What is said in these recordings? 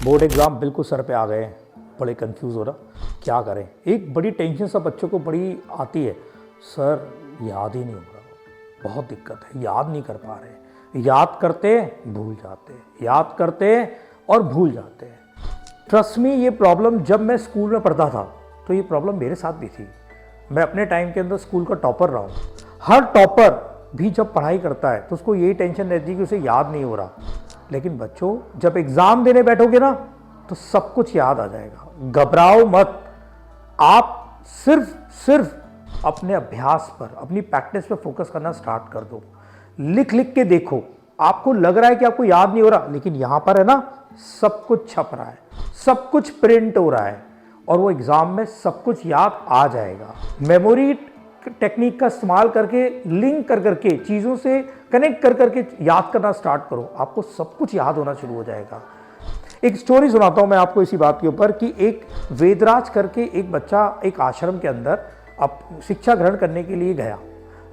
Board exam बिल्कुल sir पे आ गए हैं, बड़े कंफ्यूज हो रहा क्या करें। एक बड़ी टेंशन सब बच्चों को बड़ी आती है, सर याद ही नहीं हो रहा, बहुत दिक्कत है, याद नहीं कर पा रहे, याद करते भूल जाते, याद करते और भूल जाते हैं। ट्रस्ट मी, ये प्रॉब्लम जब मैं स्कूल में पढ़ता था तो ये प्रॉब्लम मेरे साथ भी थी। मैं अपने टाइम के अंदर स्कूल का टॉपर रहा हूँ। हर टॉपर भी जब पढ़ाई करता है तो उसको यही टेंशन रहती है कि उसे याद नहीं हो रहा। लेकिन बच्चों, जब एग्ज़ाम देने बैठोगे ना तो सब कुछ याद आ जाएगा। घबराओ मत, आप सिर्फ अपने अभ्यास पर, अपनी प्रैक्टिस पर फोकस करना स्टार्ट कर दो। लिख लिख के देखो, आपको लग रहा है कि आपको याद नहीं हो रहा, लेकिन यहां पर है ना सब कुछ छप रहा है, सब कुछ प्रिंट हो रहा है और वो एग्जाम में सब कुछ याद आ जाएगा। मेमोरी टेक्निक का इस्तेमाल करके, लिंक कर करके, चीज़ों से कनेक्ट कर करके याद करना स्टार्ट करो, आपको सब कुछ याद होना शुरू हो जाएगा। एक स्टोरी सुनाता हूं मैं आपको इसी बात के ऊपर कि एक वेदराज करके एक बच्चा एक आश्रम के अंदर अब शिक्षा ग्रहण करने के लिए गया।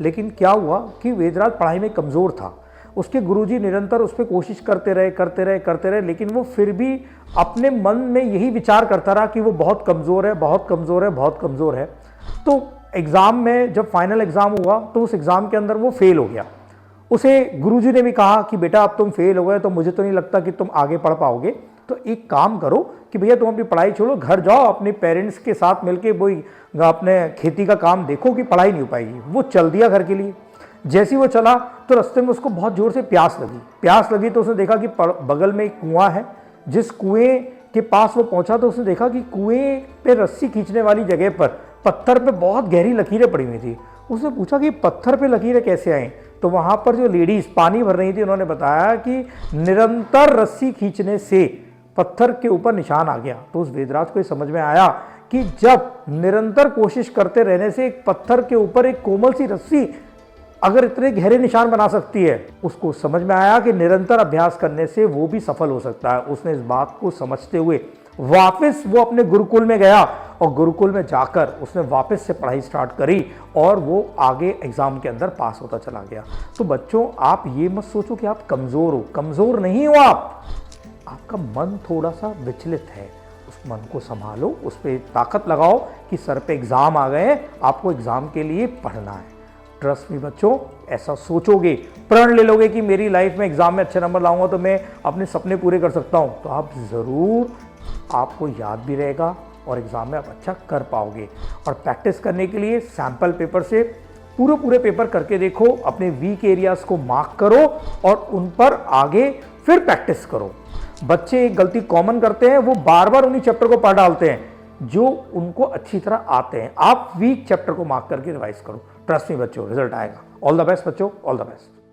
लेकिन क्या हुआ कि वेदराज पढ़ाई में कमज़ोर था। उसके गुरुजी निरंतर उस पर कोशिश करते रहे, लेकिन वो फिर भी अपने मन में यही विचार करता रहा कि वो बहुत कमज़ोर है, बहुत कमज़ोर है, बहुत कमज़ोर है। तो एग्ज़ाम में जब फाइनल एग्ज़ाम हुआ तो उस एग्ज़ाम के अंदर वो फेल हो गया। उसे गुरुजी ने भी कहा कि बेटा अब तुम फेल हो गए तो मुझे तो नहीं लगता कि तुम आगे पढ़ पाओगे, तो एक काम करो कि भैया तुम अपनी पढ़ाई छोड़ो, घर जाओ, अपने पेरेंट्स के साथ मिलके वही अपने खेती का काम देखो कि पढ़ाई नहीं हो पाएगी। वो चल दिया घर के लिए। जैसे ही वो चला तो रास्ते में उसको बहुत ज़ोर से प्यास लगी तो उसने देखा कि बगल में एक कुआं है। जिस कुएं के पास वो पहुंचा तो उसने देखा कि कुएं पे रस्सी खींचने वाली जगह पर पत्थर पे बहुत गहरी लकीरें पड़ी हुई थी। उसने पूछा कि पत्थर पे लकीरें कैसे आई? तो वहाँ पर जो लेडीज़ पानी भर रही थी उन्होंने बताया कि निरंतर रस्सी खींचने से पत्थर के ऊपर निशान आ गया। तो उस वेदराज को समझ में आया कि जब निरंतर कोशिश करते रहने से एक पत्थर के ऊपर एक कोमल सी रस्सी अगर इतने गहरे निशान बना सकती है, उसको समझ में आया कि निरंतर अभ्यास करने से वो भी सफल हो सकता है। उसने इस बात को समझते हुए वापस वो अपने गुरुकुल में गया और गुरुकुल में जाकर उसने वापस से पढ़ाई स्टार्ट करी और वो आगे एग्जाम के अंदर पास होता चला गया। तो बच्चों, आप ये मत सोचो कि आप कमज़ोर हो, कमज़ोर नहीं हो आपका मन थोड़ा सा विचलित है। उस मन को संभालो, उस पर ताकत लगाओ कि सर पे एग्ज़ाम आ गए, आपको एग्ज़ाम के लिए पढ़ना है। ट्रस्ट मी बच्चों, ऐसा सोचोगे, प्रण ले लोगे कि मेरी लाइफ में एग्ज़ाम में अच्छे नंबर लाऊंगा तो मैं अपने सपने पूरे कर सकता हूं, तो आप ज़रूर, आपको याद भी रहेगा और एग्ज़ाम में आप अच्छा कर पाओगे। और प्रैक्टिस करने के लिए सैम्पल पेपर से पूरे पेपर करके देखो, अपने वीक एरियाज़ को मार्क करो और उन पर आगे फिर प्रैक्टिस करो। बच्चे एक गलती कॉमन करते हैं, वो बार बार उन्हीं चैप्टर को पढ़ डालते हैं जो उनको अच्छी तरह आते हैं। आप वीक चैप्टर को मार्क करके रिवाइज करो। ट्रस्ट मी बच्चों, रिजल्ट आएगा। ऑल द बेस्ट बच्चों, ऑल द बेस्ट।